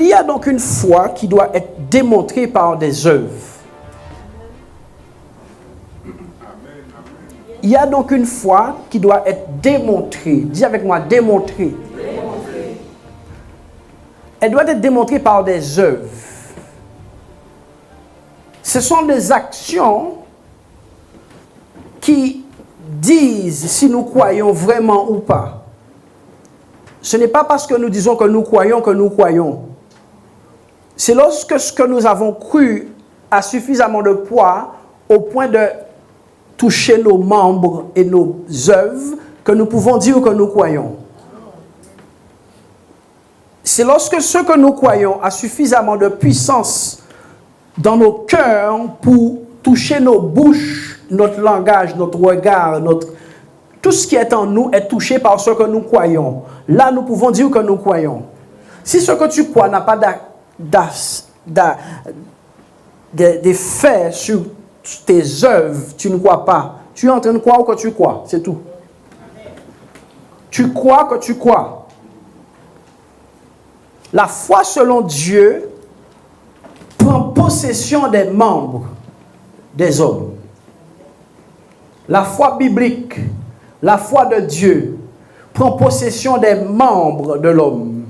Il y a donc une foi qui doit être démontrée par des œuvres. Il y a donc une foi qui doit être démontrée. Dis avec moi, démontrée. Elle doit être démontrée par des œuvres. Ce sont des actions qui disent si nous croyons vraiment ou pas. Ce n'est pas parce que nous disons que nous croyons. C'est lorsque ce que nous avons cru a suffisamment de poids au point de toucher nos membres et nos œuvres que nous pouvons dire que nous croyons. C'est lorsque ce que nous croyons a suffisamment de puissance dans nos cœurs pour toucher nos bouches, notre langage, notre regard, tout ce qui est en nous est touché par ce que nous croyons. Là, nous pouvons dire que nous croyons. Si ce que tu crois n'a pas d'effet sur tes œuvres, tu ne crois pas. Tu es en train de croire que tu crois, c'est tout. Tu crois que tu crois. La foi selon Dieu prend possession des membres des hommes. La foi biblique, la foi de Dieu, prend possession des membres de l'homme.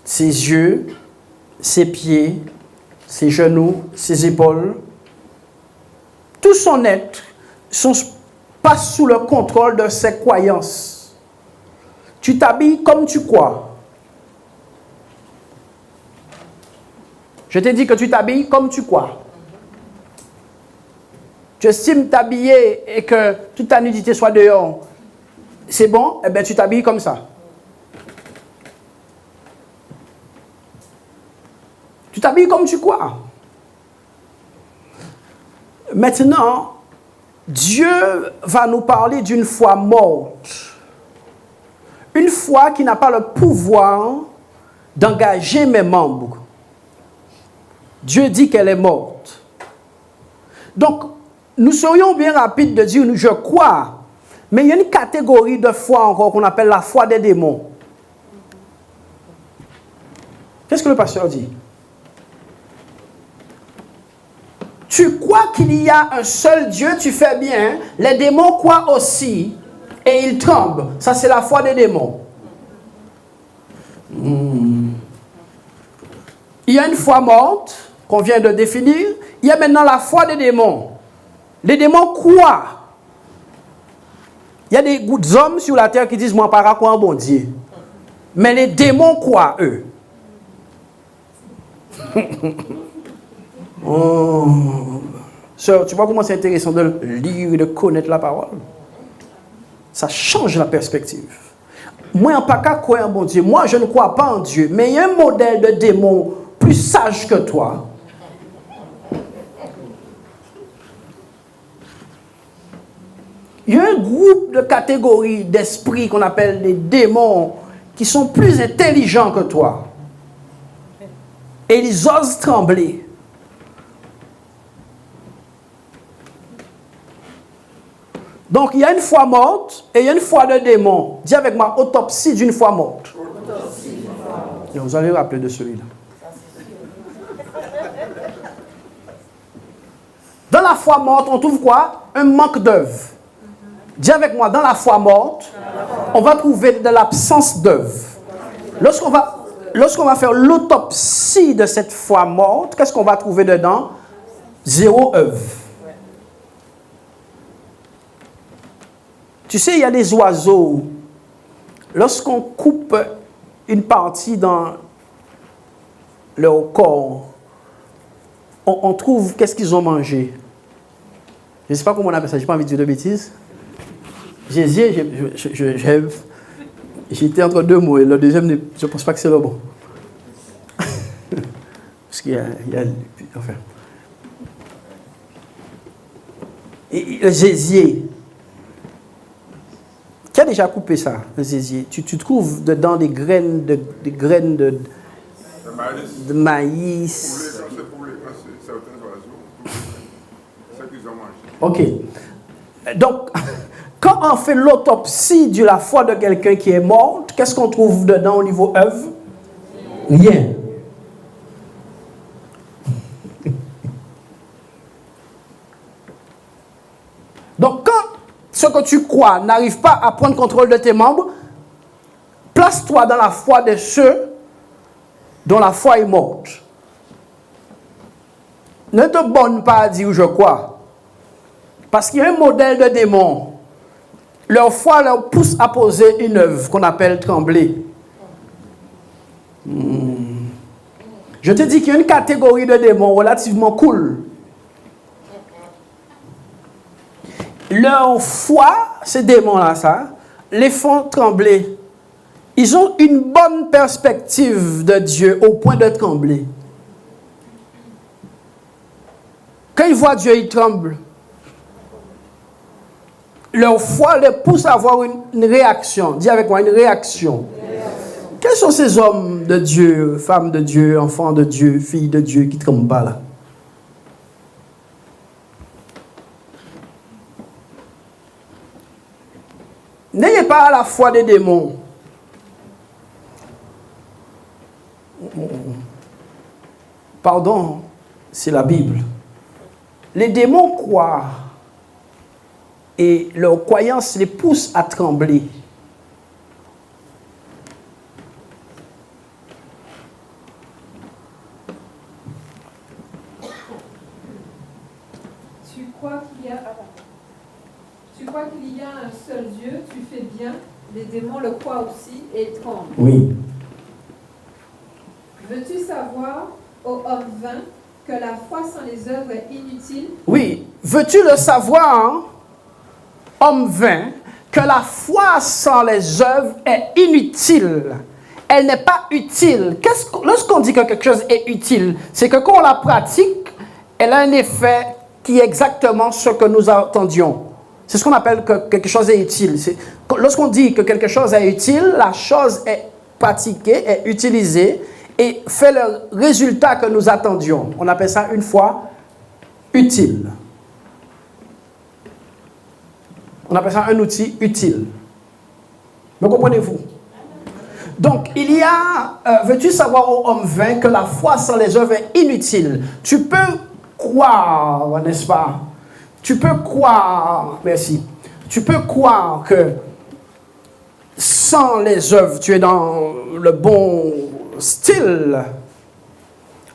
Ses yeux, ses pieds, ses genoux, ses épaules, tout son être passe sous le contrôle de ses croyances. Tu t'habilles comme tu crois. Je t'ai dit que tu t'habilles comme tu crois. Tu estimes t'habiller et que toute ta nudité soit dehors. C'est bon? Eh bien, tu t'habilles comme ça. Tu t'habilles comme tu crois. Maintenant, Dieu va nous parler d'une foi morte. Une foi qui n'a pas le pouvoir d'engager mes membres. Dieu dit qu'elle est morte. Donc, nous serions bien rapides de dire « je crois ». Mais il y a une catégorie de foi encore qu'on appelle la foi des démons. Qu'est-ce que le pasteur dit? Tu crois qu'il y a un seul Dieu, tu fais bien. Les démons croient aussi et ils tremblent. Ça, c'est la foi des démons. Il y a une foi morte qu'on vient de définir. Il y a maintenant la foi des démons. Les démons croient. Il y a des hommes sur la terre qui disent « moi, pas croire en bon Dieu ». Mais les démons croient, eux. Oh. Sœur, tu vois comment c'est intéressant de lire et de connaître la parole? Ça change la perspective. Moi, en pas qu'à croire en bon Dieu. Moi, je ne crois pas en Dieu. Mais il y a un modèle de démon plus sage que toi. Il y a un groupe de catégories d'esprits qu'on appelle les démons qui sont plus intelligents que toi. Et ils osent trembler. Donc, il y a une foi morte et il y a une foi de démon. Dis avec moi, autopsie d'une foi morte. Et vous allez vous rappeler de celui-là. Dans la foi morte, on trouve quoi? Un manque d'œuvre. Dis avec moi, dans la foi morte, on va trouver de l'absence d'œuvre. Lorsqu'on va faire l'autopsie de cette foi morte, qu'est-ce qu'on va trouver dedans? Zéro œuvre. Tu sais, il y a des oiseaux, lorsqu'on coupe une partie dans leur corps, on trouve qu'est-ce qu'ils ont mangé. Je ne sais pas comment on appelle ça, je n'ai pas envie de dire de bêtises. J'étais entre deux mots et le deuxième, je ne pense pas que c'est le bon. Parce qu'il y a enfin. Et le gésier. Qui a déjà coupé ça, le gésier? Tu trouves dedans des graines de maïs. Ok. Donc, quand on fait l'autopsie de la foi de quelqu'un qui est mort, qu'est-ce qu'on trouve dedans au niveau œuvre? Rien. Donc, quand ce que tu crois n'arrive pas à prendre contrôle de tes membres, place-toi dans la foi de ceux dont la foi est morte. Ne te borne pas à dire je crois. Parce qu'il y a un modèle de démon. Leur foi leur pousse à poser une œuvre qu'on appelle trembler. Je te dis qu'il y a une catégorie de démons relativement cool. Leur foi, ces démons-là, ça, les font trembler. Ils ont une bonne perspective de Dieu au point de trembler. Quand ils voient Dieu, ils tremblent. Leur foi les pousse à avoir une réaction. Dis avec moi, une réaction. Quels sont ces hommes de Dieu, femmes de Dieu, enfants de Dieu, filles de Dieu qui ne tremblent pas là? N'ayez pas la foi des démons. Pardon, c'est la Bible. Les démons croient et leur croyance les pousse à trembler. Tu crois qu'il y a un seul Dieu, tu fais bien, les démons le croient aussi et ils tremblent. Oui. Veux-tu savoir, ô homme vain, que la foi sans les œuvres est inutile? Oui. Veux-tu le savoir, homme vain, que la foi sans les œuvres est inutile? Elle n'est pas utile. Lorsqu'on dit que quelque chose est utile, c'est que quand on la pratique, elle a un effet qui est exactement ce que nous attendions. C'est ce qu'on appelle que quelque chose est utile. Lorsqu'on dit que quelque chose est utile, la chose est pratiquée, est utilisée et fait le résultat que nous attendions. On appelle ça une foi utile. On appelle ça un outil utile. Me comprenez-vous? Donc, il y a, veux-tu savoir, ô homme vain, que la foi sans les œuvres est inutile? Tu peux croire, n'est-ce pas? Tu peux croire, merci, tu peux croire que sans les œuvres, tu es dans le bon style,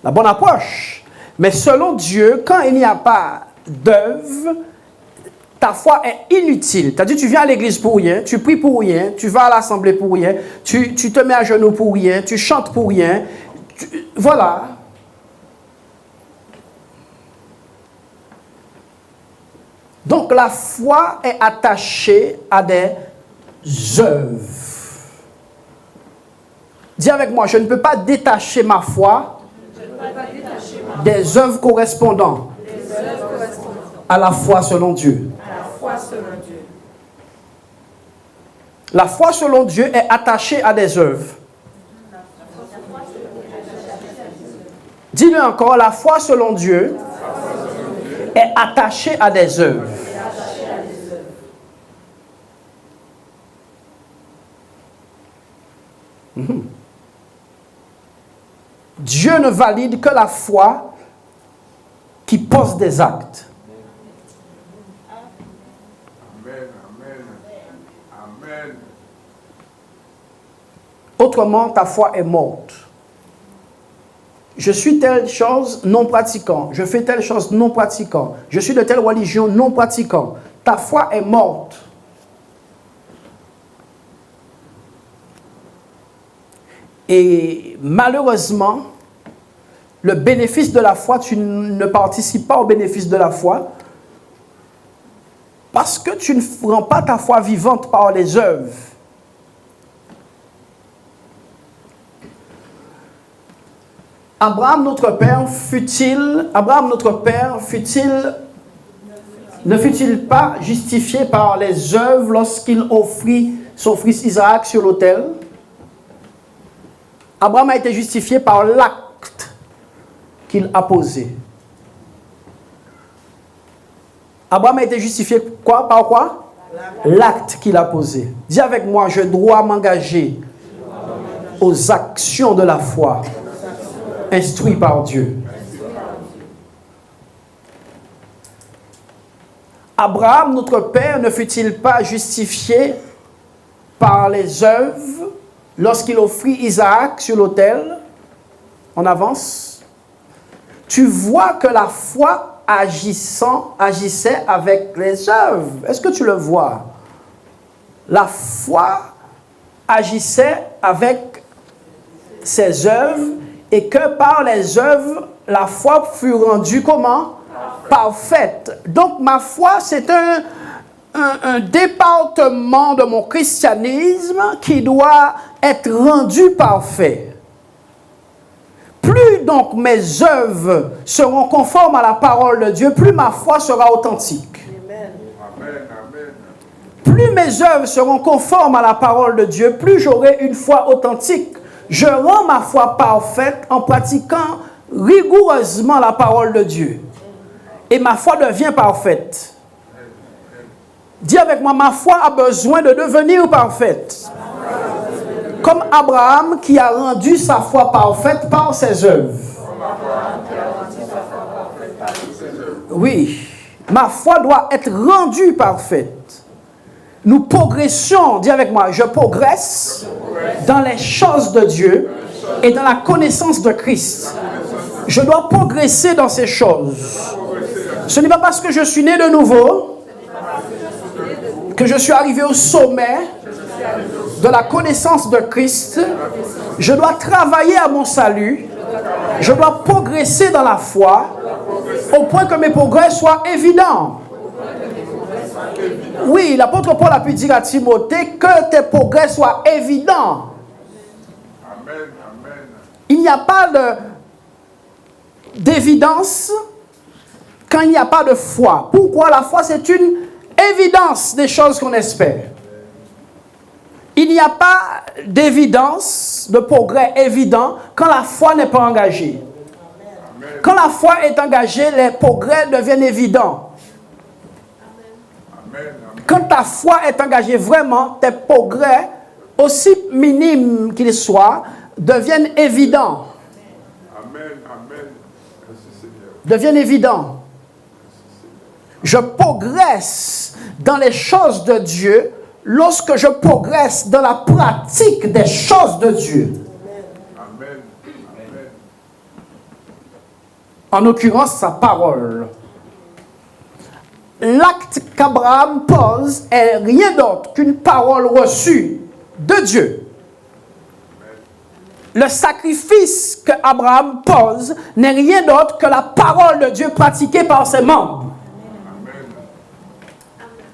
la bonne approche. Mais selon Dieu, quand il n'y a pas d'œuvre, ta foi est inutile. C'est-à-dire, tu viens à l'église pour rien, tu pries pour rien, tu vas à l'assemblée pour rien, tu te mets à genoux pour rien, tu chantes pour rien. Voilà. Donc, la foi est attachée à des œuvres. Dis avec moi, je ne peux pas détacher ma foi des œuvres correspondant à la foi selon Dieu. La foi selon Dieu est attachée à des œuvres. Dis-le encore, la foi selon Dieu est attachée à des œuvres. Dieu ne valide que la foi qui pose des actes. Amen. Autrement, ta foi est morte. Je suis telle chose non pratiquant. Je fais telle chose non pratiquant. Je suis de telle religion non pratiquant. Ta foi est morte. Et malheureusement, le bénéfice de la foi, tu ne participes pas au bénéfice de la foi parce que tu ne rends pas ta foi vivante par les œuvres. Abraham notre père ne fut-il pas justifié par les œuvres lorsqu'il offrit son fils Isaac sur l'autel? Abraham a été justifié par l'acte qu'il a posé. Abraham a été justifié quoi? Par quoi? L'acte qu'il a posé. Dis avec moi, je dois m'engager aux actions de la foi instruites par Dieu. Abraham, notre père, ne fut-il pas justifié par les œuvres lorsqu'il offrit Isaac sur l'autel? On avance. Tu vois que la foi agissait avec les œuvres. Est-ce que tu le vois? La foi agissait avec ses œuvres et que par les œuvres, la foi fut rendue comment? Parfaite. Donc ma foi, c'est un département de mon christianisme qui doit être rendu parfait. Plus donc mes œuvres seront conformes à la parole de Dieu, plus ma foi sera authentique. Amen. Plus mes œuvres seront conformes à la parole de Dieu, plus j'aurai une foi authentique. Je rends ma foi parfaite en pratiquant rigoureusement la parole de Dieu. Et ma foi devient parfaite. Dis avec moi, ma foi a besoin de devenir parfaite. Comme Abraham qui a rendu sa foi parfaite par ses œuvres. Oui, ma foi doit être rendue parfaite. Nous progressions, dis avec moi, je progresse dans les choses de Dieu et dans la connaissance de Christ. Je dois progresser dans ces choses. Ce n'est pas parce que je suis né de nouveau que je suis arrivé au sommet de la connaissance de Christ. Je dois travailler à mon salut. Je dois progresser dans la foi au point que mes progrès soient évidents. Oui, l'apôtre Paul a pu dire à Timothée que tes progrès soient évidents. Il n'y a pas d'évidence quand il n'y a pas de foi. Pourquoi? La foi, c'est une évidence des choses qu'on espère. Il n'y a pas d'évidence, de progrès évident quand la foi n'est pas engagée. Quand la foi est engagée, les progrès deviennent évidents. Quand ta foi est engagée vraiment, tes progrès, aussi minimes qu'ils soient, deviennent évidents. Deviennent évidents. Je progresse dans les choses de Dieu lorsque je progresse dans la pratique des choses de Dieu. Amen. En l'occurrence, sa parole. L'acte qu'Abraham pose est rien d'autre qu'une parole reçue de Dieu. Le sacrifice qu'Abraham pose n'est rien d'autre que la parole de Dieu pratiquée par ses membres.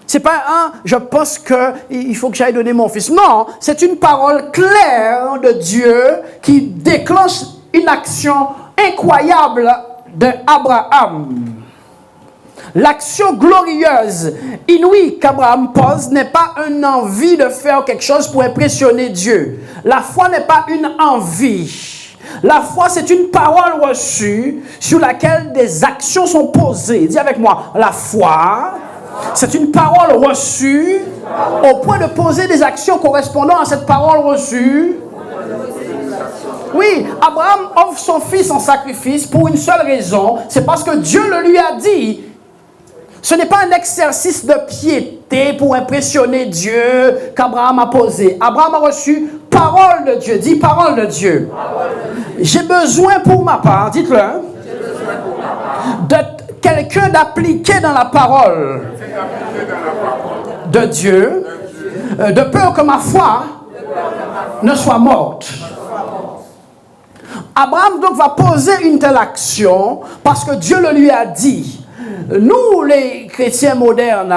C'est pas je pense qu'il faut que j'aille donner mon fils. Non, c'est une parole claire de Dieu qui déclenche une action incroyable d'Abraham. L'action glorieuse, inouïe qu'Abraham pose n'est pas une envie de faire quelque chose pour impressionner Dieu. La foi n'est pas une envie. La foi, c'est une parole reçue sur laquelle des actions sont posées. Dis avec moi, la foi, c'est une parole reçue au point de poser des actions correspondant à cette parole reçue. Oui, Abraham offre son fils en sacrifice pour une seule raison, c'est parce que Dieu le lui a dit. Ce n'est pas un exercice de piété pour impressionner Dieu qu'Abraham a posé. Abraham a reçu parole de Dieu. Dis parole de Dieu. J'ai besoin pour ma part, dites-le, de quelqu'un d'appliqué dans la parole de Dieu, de peur que ma foi ne soit morte. Abraham donc va poser une telle action parce que Dieu le lui a dit. Nous, les chrétiens modernes,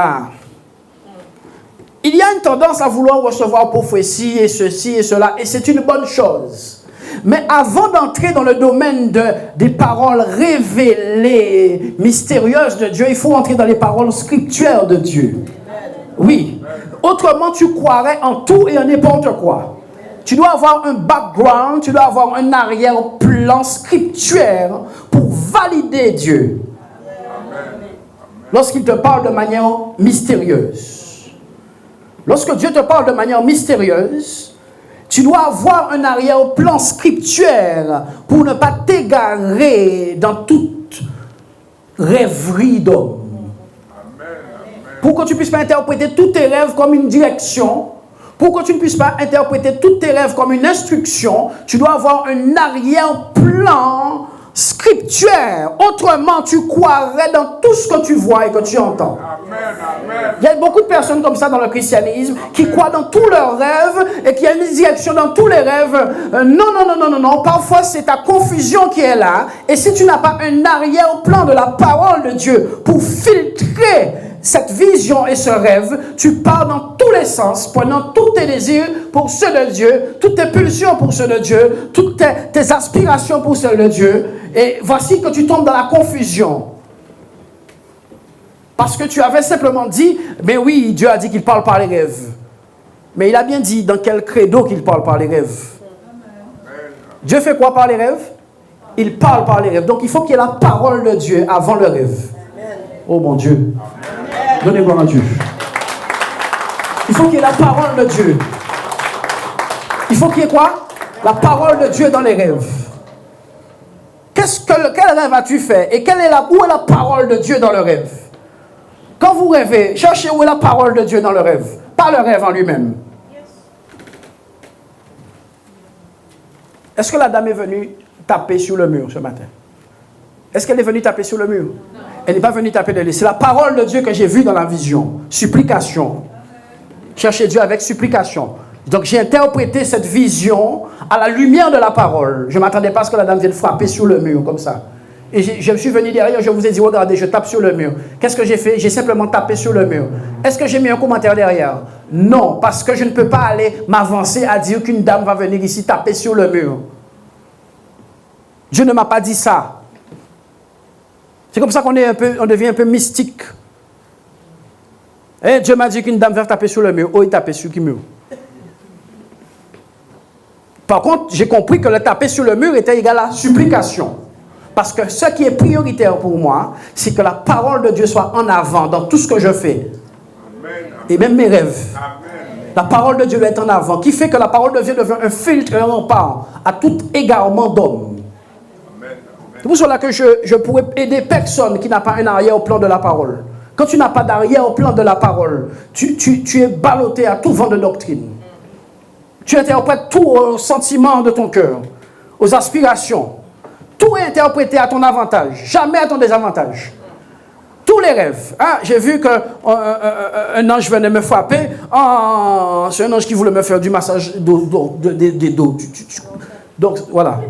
il y a une tendance à vouloir recevoir prophétie et ceci et cela, et c'est une bonne chose. Mais avant d'entrer dans le domaine des paroles révélées, mystérieuses de Dieu, il faut entrer dans les paroles scripturaires de Dieu. Oui. Autrement, tu croirais en tout et en n'importe quoi. Tu dois avoir un background, tu dois avoir un arrière-plan scripturaire pour valider Dieu. Lorsqu'il te parle de manière mystérieuse. Lorsque Dieu te parle de manière mystérieuse, tu dois avoir un arrière-plan scriptuel pour ne pas t'égarer dans toute rêverie d'homme. Pour que tu ne puisses pas interpréter tous tes rêves comme une direction, pour que tu ne puisses pas interpréter tous tes rêves comme une instruction, tu dois avoir un arrière-plan scriptuel. Autrement, tu croirais dans tout ce que tu vois et que tu entends. Il y a beaucoup de personnes comme ça dans le christianisme qui croient dans tous leurs rêves et qu'il y a une direction dans tous les rêves. Non. Parfois, c'est ta confusion qui est là. Et si tu n'as pas un arrière-plan de la parole de Dieu pour filtrer cette vision et ce rêve, tu pars dans tous les sens, prenant tous tes désirs pour ceux de Dieu, toutes tes pulsions pour ceux de Dieu, toutes tes aspirations pour ceux de Dieu. Et voici que tu tombes dans la confusion. Parce que tu avais simplement dit, mais oui, Dieu a dit qu'il parle par les rêves. Mais il a bien dit dans quel credo qu'il parle par les rêves. Dieu fait quoi par les rêves? Il parle par les rêves. Donc il faut qu'il y ait la parole de Dieu avant le rêve. Oh mon Dieu. Donnez gloire à Dieu. Il faut qu'il y ait la parole de Dieu. Il faut qu'il y ait quoi? La parole de Dieu dans les rêves. Quel rêve as-tu fait? Et où est la parole de Dieu dans le rêve? Quand vous rêvez, cherchez où est la parole de Dieu dans le rêve. Pas le rêve en lui-même. Est-ce que la dame est venue taper sur le mur ce matin? Est-ce qu'elle est venue taper sur le mur? Non. Elle n'est pas venue taper de l'île. C'est la parole de Dieu que j'ai vue dans la vision. Supplication. Cherchez Dieu avec supplication. Donc j'ai interprété cette vision à la lumière de la parole. Je ne m'attendais pas à ce que la dame vienne frapper sur le mur comme ça. Et je suis venu derrière, je vous ai dit, regardez, je tape sur le mur. Qu'est-ce que j'ai fait? J'ai simplement tapé sur le mur. Est-ce que j'ai mis un commentaire derrière? Non, parce que je ne peux pas aller m'avancer à dire qu'une dame va venir ici taper sur le mur. Dieu ne m'a pas dit ça. C'est comme ça qu'on devient un peu mystique. Et Dieu m'a dit qu'une dame va taper sur le mur. Oh, il tapait sur quel mur? Par contre, j'ai compris que le taper sur le mur était égal à supplication. Parce que ce qui est prioritaire pour moi, c'est que la parole de Dieu soit en avant dans tout ce que je fais. Amen. Et même mes rêves. Amen. La parole de Dieu doit être en avant, qui fait que la parole de Dieu devient un filtre et un rempart à tout égarement d'homme. C'est pour cela que je pourrais aider personne qui n'a pas un arrière-plan de la parole. Quand tu n'as pas d'arrière-plan de la parole, tu es ballotté à tout vent de doctrine. Tu interprètes tout aux sentiments de ton cœur, aux aspirations. Tout est interprété à ton avantage, jamais à ton désavantage. Tous les rêves. Ah, j'ai vu qu'un ange venait me frapper. Ah, c'est un ange qui voulait me faire du massage des dos. Donc, voilà.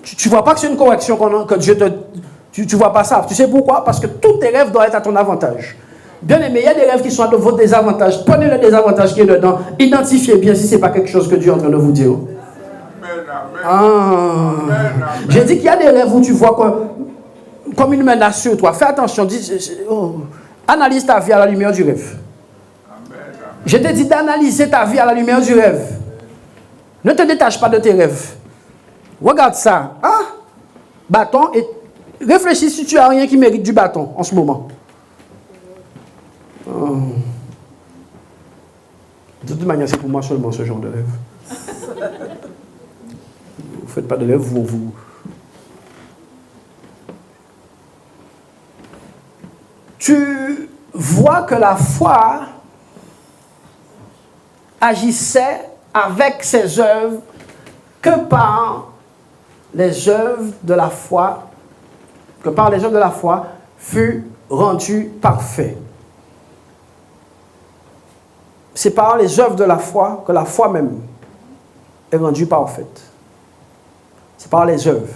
Tu ne vois pas que c'est une correction que Dieu te... Tu ne vois pas ça. Tu sais pourquoi? Parce que tous tes rêves doivent être à ton avantage. Bien aimé, il y a des rêves qui sont à votre désavantage. Prenez le désavantage qui est dedans. Identifiez bien si ce n'est pas quelque chose que Dieu est en train de vous dire. Ah. J'ai dit qu'il y a des rêves où tu vois comme une menace sur toi. Fais attention. Analyse ta vie à la lumière du rêve. Je t'ai dit d'analyser ta vie à la lumière du rêve. Ne te détache pas de tes rêves. Regarde ça. Ah, bâton. Et réfléchis si tu n'as rien qui mérite du bâton en ce moment. Oh. De toute manière, c'est pour moi seulement ce genre de rêve. Vous ne faites pas de rêve, vous. Tu vois que la foi agissait avec ses œuvres que par les œuvres de la foi, fut rendu parfait. C'est par les œuvres de la foi que la foi même est rendue parfaite. C'est par les œuvres.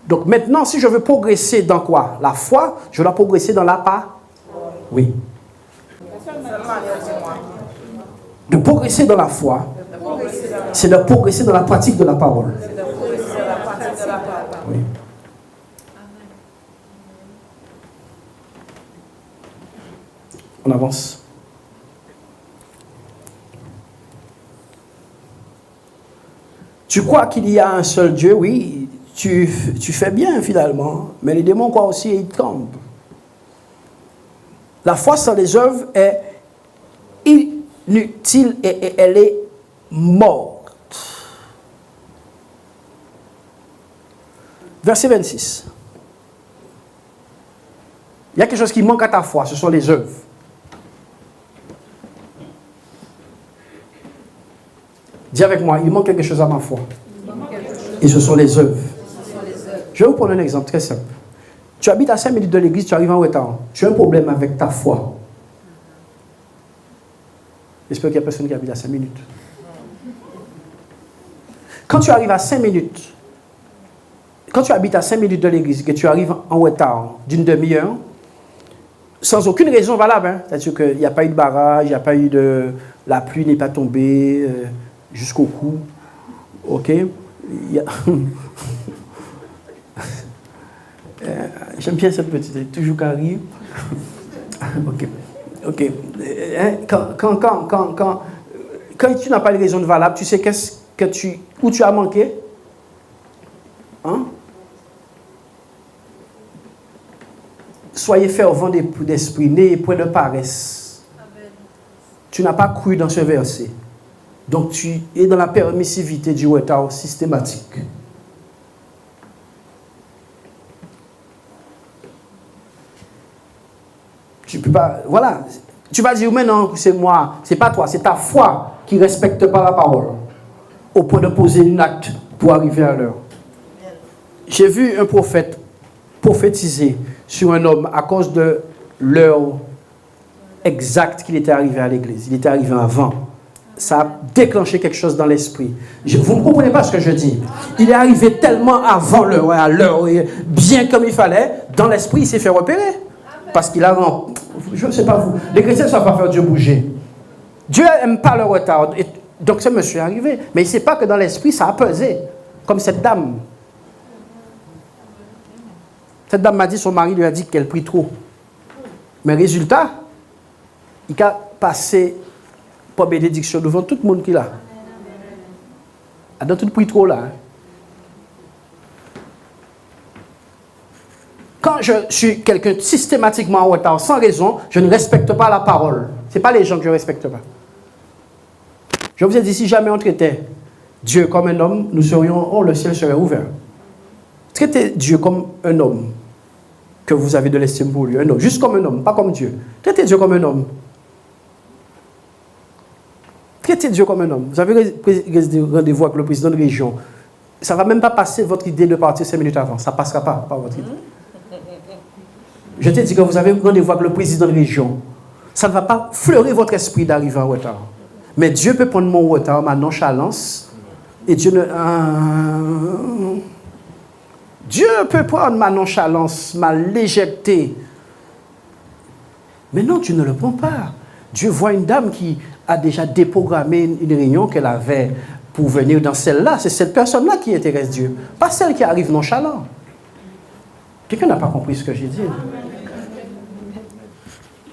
Donc maintenant, si je veux progresser dans quoi? La foi, je dois progresser dans la parole. Oui. De progresser dans la foi, c'est de progresser dans la pratique de la parole. Oui. On avance. Tu crois qu'il y a un seul Dieu? Oui, tu fais bien finalement, mais les démons croient aussi et ils tombent. La foi sans les œuvres est inutile et elle est morte. Verset 26. Il y a quelque chose qui manque à ta foi, ce sont les œuvres. Dis avec moi, il manque quelque chose à ma foi. Et ce sont les œuvres. Je vais vous prendre un exemple très simple. Tu habites à 5 minutes de l'église, tu arrives en retard. Tu as un problème avec ta foi. J'espère qu'il n'y a personne qui habite à 5 minutes. Quand tu arrives à 5 minutes, quand tu habites à 5 minutes de l'église, que tu arrives en retard d'une demi-heure, sans aucune raison valable, hein, c'est-à-dire qu'il n'y a pas eu de barrage, il n'y a pas eu de... La pluie n'est pas tombée jusqu'au cou. OK? J'aime bien cette petite, elle est toujours carrée. OK. OK. Quand tu n'as pas de raison valable, tu sais où tu as manqué? Hein? Soyez fervents d'esprit, n'ayez point de paresse. Amen. Tu n'as pas cru dans ce verset. Donc tu es dans la permissivité du retard systématique. Tu peux pas, voilà. Tu vas dire, mais non, c'est moi, c'est pas toi, c'est ta foi qui ne respecte pas la parole. Au point de poser un acte pour arriver à l'heure. J'ai vu un prophète prophétiser sur un homme à cause de l'heure exacte qu'il était arrivé à l'église. Il était arrivé avant. Ça a déclenché quelque chose dans l'esprit. Vous ne comprenez pas ce que je dis. Il est arrivé tellement avant l'heure, à l'heure, bien comme il fallait. Dans l'esprit, il s'est fait repérer. Parce qu'il a... Je ne sais pas vous. Les chrétiens ne savent pas faire Dieu bouger. Dieu n'aime pas le retard. Et donc ce monsieur est arrivé. Mais il ne sait pas que dans l'esprit, ça a pesé. Comme cette dame. Cette dame m'a dit, son mari lui a dit qu'elle prie trop. Mais résultat, il a passé pour bénédiction devant tout le monde qui l'a. Elle a tout pris trop là. Quand je suis quelqu'un systématiquement en retard, sans raison, je ne respecte pas la parole. Ce n'est pas les gens que je ne respecte pas. Je vous ai dit, si jamais on traitait Dieu comme un homme, nous serions, le ciel serait ouvert. Traitez Dieu comme un homme, que vous avez de l'estime pour lui, un homme, juste comme un homme, pas comme Dieu. Traitez Dieu comme un homme. Traitez Dieu comme un homme. Vous avez rendez-vous avec le président de région. Ça ne va même pas passer votre idée de partir 5 minutes avant. Ça ne passera pas par votre idée. Je te dis que vous avez rendez-vous avec le président de région. Ça ne va pas fleurir votre esprit d'arriver en retard. Mais Dieu peut prendre mon retard, ma nonchalance, et Dieu ne... Dieu peut prendre ma nonchalance, ma légèreté. Mais non, Dieu ne le prend pas. Dieu voit une dame qui a déjà déprogrammé une réunion qu'elle avait pour venir dans celle-là. C'est cette personne-là qui intéresse Dieu, pas celle qui arrive nonchalant. Quelqu'un n'a pas compris ce que j'ai dit.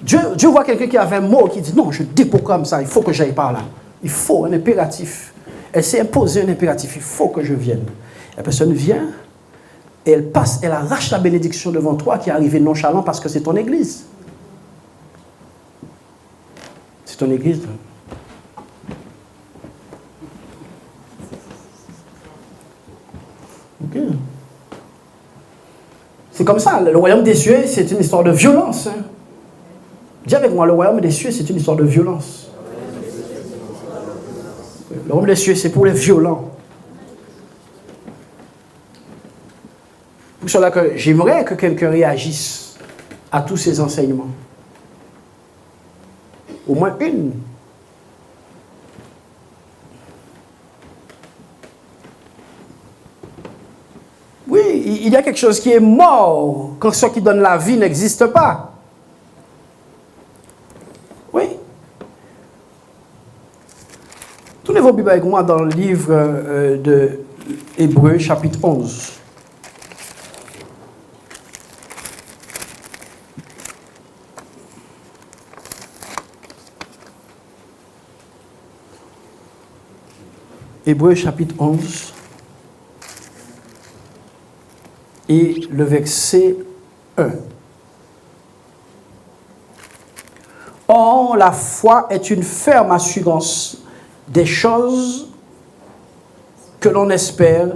Dieu voit quelqu'un qui avait un mot qui dit non, je déprogramme ça, il faut que j'aille par là. Il faut un impératif. Elle s'est imposée un impératif, il faut que je vienne. La personne vient et elle passe, elle arrache la bénédiction devant toi qui est arrivé nonchalant parce que c'est ton église. C'est ton église. Ok. C'est comme ça, le royaume des cieux, c'est une histoire de violence. Hein. Dis avec moi, le royaume des cieux, c'est une histoire de violence. Le royaume des cieux, c'est pour les violents. Pour cela que j'aimerais que quelqu'un réagisse à tous ces enseignements. Au moins une. Oui, il y a quelque chose qui est mort quand ce qui donne la vie n'existe pas. Oui. Tournez vos Bibles avec moi dans le livre de Hébreux, chapitre 11. Hébreux, chapitre 11. Et le verset 1. Or, Or, la foi est une ferme assurance des choses que l'on espère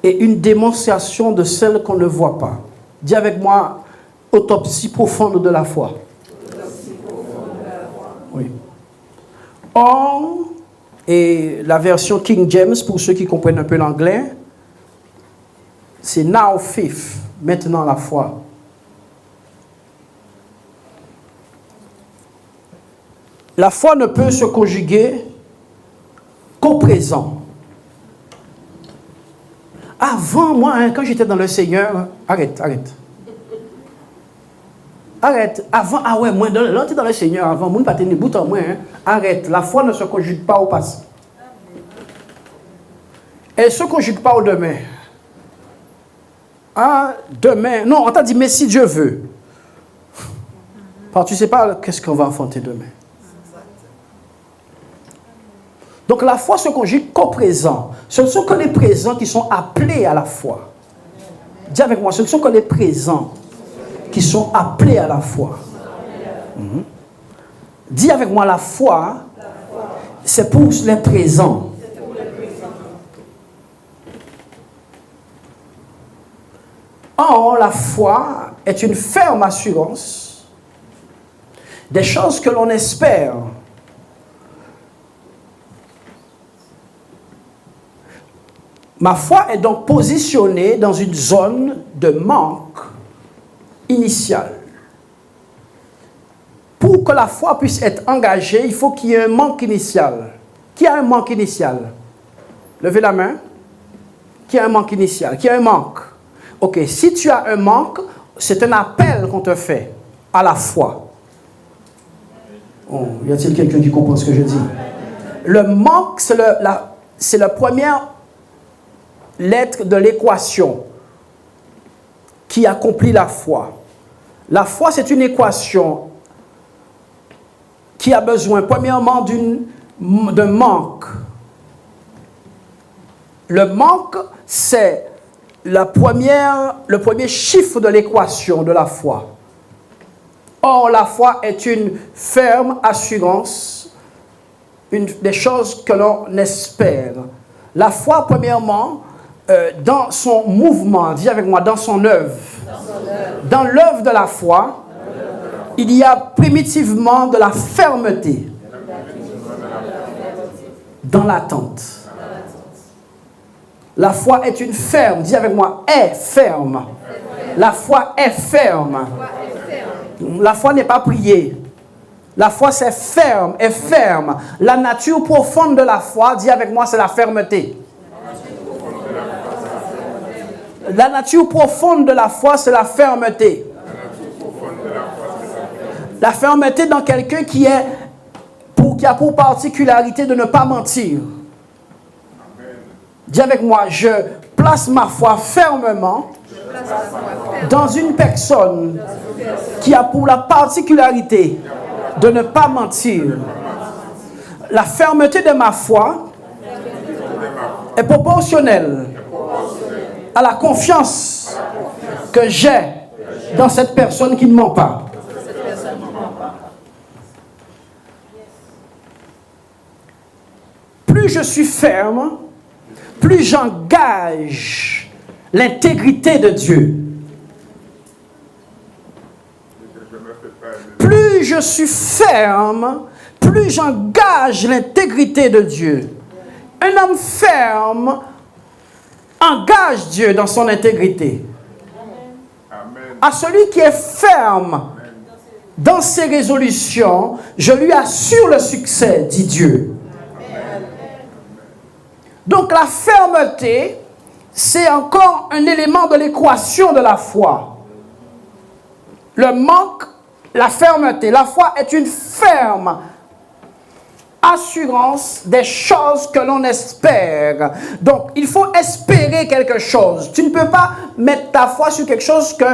et une démonstration de celles qu'on ne voit pas. Dis avec moi, autopsie profonde de la foi. Oui. Or, et la version King James, pour ceux qui comprennent un peu l'anglais, c'est now faith, maintenant la foi. La foi ne peut se conjuguer qu'au présent. Avant, moi, quand j'étais dans le Seigneur, arrête. Avant, moi, là, tu es dans le Seigneur, avant, moi, pas tenir bout en moi, arrête. La foi ne se conjugue pas au passé. Elle ne se conjugue pas au demain. Ah, demain. Non, on t'a dit, mais si Dieu veut. Parce que tu ne sais pas qu'est-ce qu'on va enfanter demain. Donc la foi se conjugue qu'au présent. Ce ne sont que les présents qui sont appelés à la foi. Dis avec moi, ce ne sont que les présents qui sont appelés à la foi. Dis avec moi, la foi, c'est pour les présents. Or, la foi est une ferme assurance des choses que l'on espère. Ma foi est donc positionnée dans une zone de manque initial. Pour que la foi puisse être engagée, il faut qu'il y ait un manque initial. Qui a un manque initial? Levez la main. Qui a un manque initial? Qui a un manque? Ok, si tu as un manque, c'est un appel qu'on te fait à la foi. Oh, y a-t-il quelqu'un qui comprend ce que je dis? Le manque, c'est la première lettre de l'équation qui accomplit la foi. La foi, c'est une équation qui a besoin, premièrement, d'un manque. Le manque, c'est le premier chiffre de l'équation de la foi. Or, la foi est une ferme assurance des choses que l'on espère. La foi, premièrement, dans son mouvement, dis avec moi, dans son œuvre. Dans l'œuvre de la foi, il y a primitivement de la fermeté. Dans l'attente. La foi est une ferme, dis avec moi, est ferme. La foi est ferme. La foi n'est pas priée. La foi c'est ferme, est ferme. La nature profonde de la foi, dis avec moi, c'est la fermeté. La nature profonde de la foi, c'est la fermeté. La fermeté dans quelqu'un qui a pour particularité de ne pas mentir. Dis avec moi, je place ma foi fermement dans une personne qui a pour la particularité de ne pas mentir. La fermeté de ma foi est proportionnelle à la confiance que j'ai dans cette personne qui ne ment pas. Plus je suis ferme, plus j'engage l'intégrité de Dieu. Plus je suis ferme, plus j'engage l'intégrité de Dieu. Un homme ferme engage Dieu dans son intégrité. À celui qui est ferme dans ses résolutions, je lui assure le succès, dit Dieu. Donc la fermeté, c'est encore un élément de l'équation de la foi. Le manque, la fermeté. La foi est une ferme assurance des choses que l'on espère. Donc, il faut espérer quelque chose. Tu ne peux pas mettre ta foi sur quelque chose que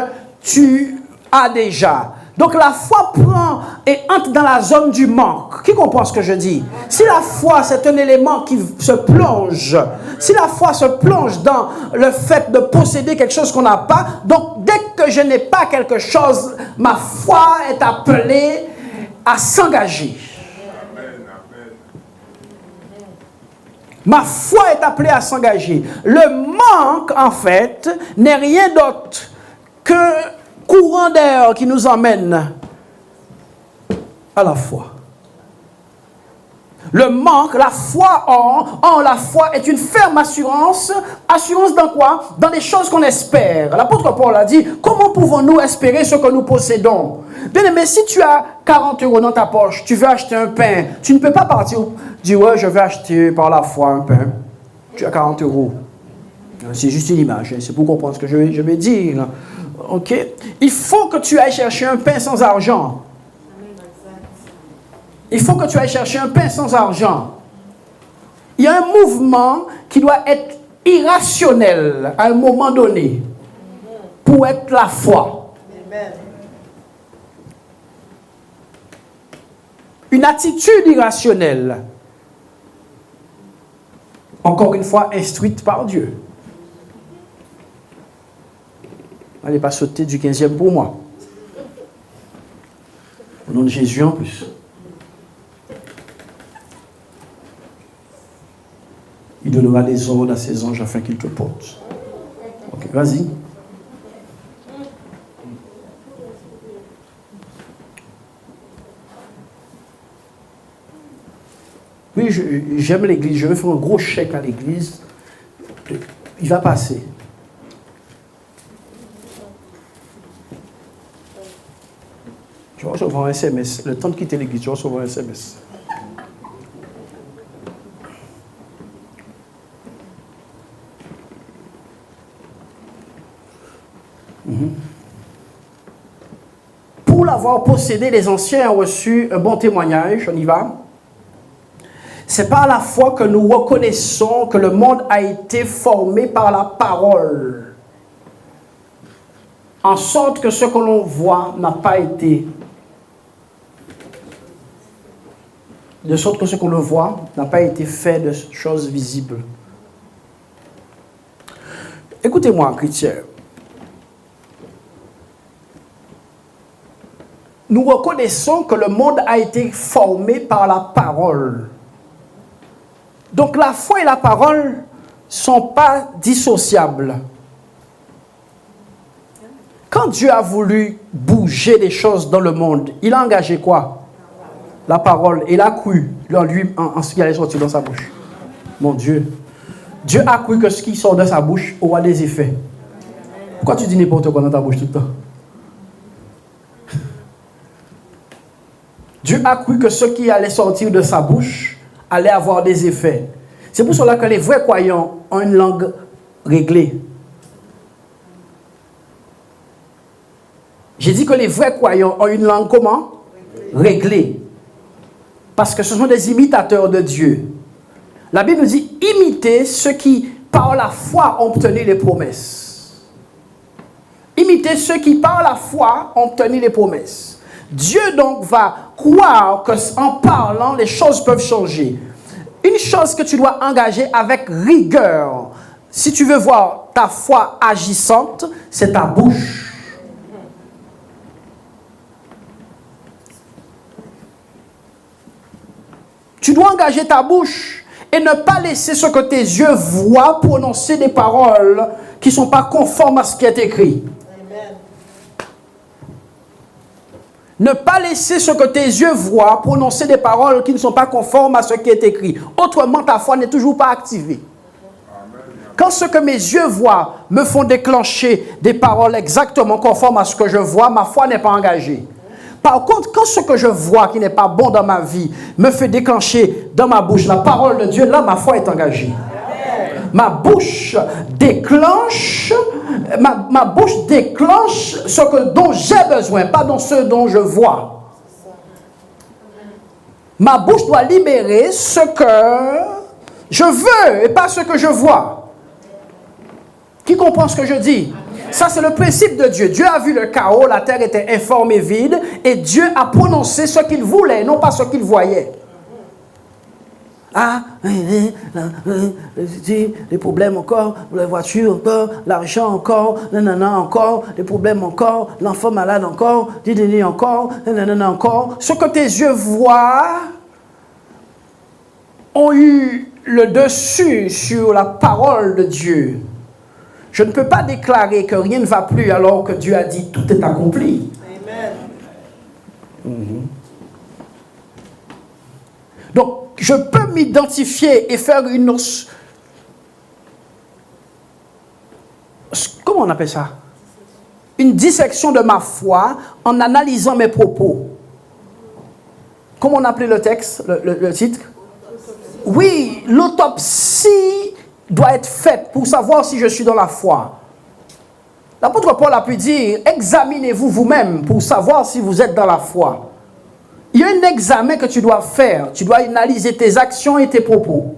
tu as déjà. Donc, la foi prend et entre dans la zone du manque. Qui comprend ce que je dis? Si la foi, c'est un élément qui se plonge, si la foi se plonge dans le fait de posséder quelque chose qu'on n'a pas, donc dès que je n'ai pas quelque chose, ma foi est appelée à s'engager. Ma foi est appelée à s'engager. Le manque, en fait, n'est rien d'autre que courant d'air qui nous emmène à la foi. Le manque, la foi la foi est une ferme assurance. Assurance dans quoi? Dans les choses qu'on espère. L'apôtre Paul a dit, comment pouvons-nous espérer ce que nous possédons? Bien aimé, si tu as 40 euros dans ta poche, tu veux acheter un pain, tu ne peux pas partir dire, ouais, je vais acheter par la foi un pain. Tu as 40 euros. C'est juste une image, c'est pour comprendre ce que je vais dire. Ok? Il faut que tu ailles chercher un pain sans argent. Il faut que tu ailles chercher un pain sans argent. Il y a un mouvement qui doit être irrationnel à un moment donné pour être la foi. Amen. Une attitude irrationnelle. Encore une fois, instruite par Dieu. Allez pas sauter du 15e pour moi. Au nom de Jésus en plus. Il donnera des ordres à ses anges afin qu'ils te portent. Ok, vas-y. Oui, j'aime l'église. Je vais faire un gros chèque à l'église. Il va passer. Tu vas recevoir un SMS. Le temps de quitter l'église, tu vas recevoir un SMS. Pour l'avoir possédé, les anciens ont reçu un bon témoignage. On y va. C'est par la foi que nous reconnaissons que le monde a été formé par la parole. En sorte que ce que l'on voit n'a pas été. De sorte que ce qu'on le voit n'a pas été fait de choses visibles. Écoutez-moi, chrétien. Nous reconnaissons que le monde a été formé par la parole. Donc la foi et la parole ne sont pas dissociables. Quand Dieu a voulu bouger les choses dans le monde, il a engagé quoi? La parole. Il a cru en lui, en ce qui allait sortir dans sa bouche. Mon Dieu. Dieu a cru que ce qui sort de sa bouche aura des effets. Pourquoi tu dis n'importe quoi dans ta bouche tout le temps? Dieu a cru que ce qui allait sortir de sa bouche allait avoir des effets. C'est pour cela que les vrais croyants ont une langue réglée. J'ai dit que les vrais croyants ont une langue comment? Réglée. Parce que ce sont des imitateurs de Dieu. La Bible nous dit, imitez ceux qui, par la foi, ont obtenu les promesses. Imitez ceux qui, par la foi, ont obtenu les promesses. Dieu donc va croire qu'en parlant, les choses peuvent changer. Une chose que tu dois engager avec rigueur, si tu veux voir ta foi agissante, c'est ta bouche. Tu dois engager ta bouche et ne pas laisser ce que tes yeux voient prononcer des paroles qui ne sont pas conformes à ce qui est écrit. Ne pas laisser ce que tes yeux voient prononcer des paroles qui ne sont pas conformes à ce qui est écrit. Autrement, ta foi n'est toujours pas activée. Quand ce que mes yeux voient me font déclencher des paroles exactement conformes à ce que je vois, ma foi n'est pas engagée. Par contre, quand ce que je vois qui n'est pas bon dans ma vie me fait déclencher dans ma bouche la parole de Dieu, là, ma foi est engagée. Ma bouche déclenche ce dont j'ai besoin, pas dans ce dont je vois. Ma bouche doit libérer ce que je veux et pas ce que je vois. Qui comprend ce que je dis? Ça, c'est le principe de Dieu. Dieu a vu le chaos, la terre était informe et vide, et Dieu a prononcé ce qu'il voulait, non pas ce qu'il voyait. les problèmes encore, la voiture encore, l'argent encore, nanana encore, les problèmes encore, l'enfant malade encore, encore, nanana encore. Ce que tes yeux voient ont eu le dessus sur la parole de Dieu. Je ne peux pas déclarer que rien ne va plus alors que Dieu a dit tout est accompli. Amen. Donc, je peux m'identifier et faire une... Comment on appelle ça? Une dissection de ma foi en analysant mes propos. Comment on appelait le texte, le titre? Oui, l'autopsie doit être faite pour savoir si je suis dans la foi. L'apôtre Paul a pu dire, examinez-vous vous-même pour savoir si vous êtes dans la foi. Il y a un examen que tu dois faire. Tu dois analyser tes actions et tes propos.